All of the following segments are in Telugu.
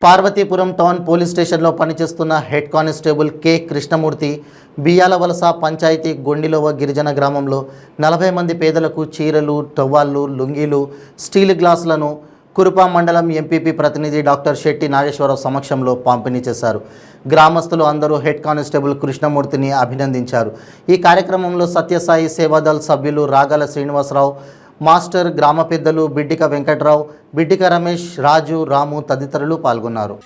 పార్వతీపురం టౌన్ పోలీస్ స్టేషన్లో పనిచేస్తున్న head constable K Krishnamurthy Biyyalavalasa panchayat Gondilova గిరిజన గ్రామంలో 40 మంది పేదలకు చీరలు, టవళ్ళు, లుంగీలు, స్టీల్ గ్లాసులను కురుపా మండలం ఎంపీపీ ప్రతినిధి డాక్టర్ శెట్టి నాగేశ్వరరావు సమక్షంలో పంపిణీ చేశారు. గ్రామస్తులు అందరూ హెడ్ కానిస్టేబుల్ కృష్ణమూర్తిని అభినందించారు. ఈ కార్యక్రమంలో సత్యసాయి సేవాదళ్ సభ్యులు రాగాల శ్రీనివాసరావు, మాస్టర్, గ్రామ పెద్దలు బిడ్డిక వెంకట్రావు, బిడ్డిక రమేష్, రాజు, రాము తదితరులు పాల్గొన్నారు.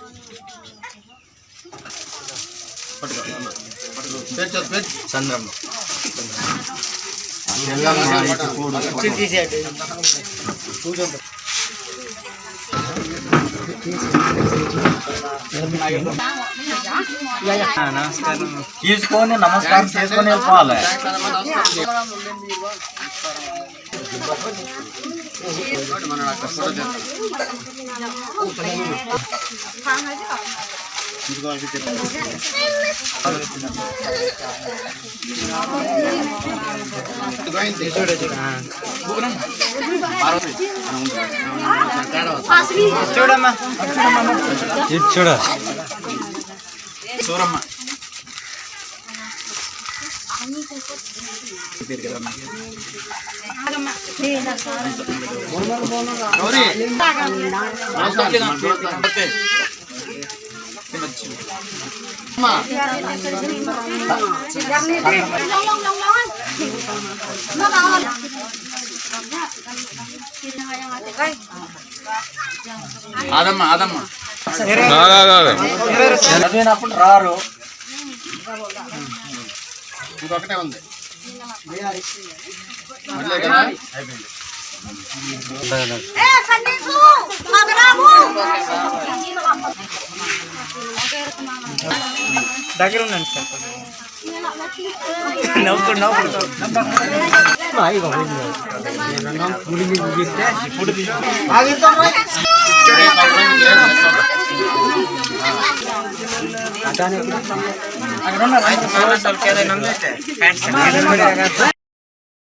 తీసుకొని నమస్కారం చేసుకొని వెళ్ళిపోవాలి. చూడమ్మా చూడ చూడమ్మా ఆదమ్మా ఆదమ్మా చదివినప్పుడు రారు. ఇంకొకటే ఉంది. దగ్గర ఉండండి సార్. నవ్వుకు నవ్వుకు అక్కడ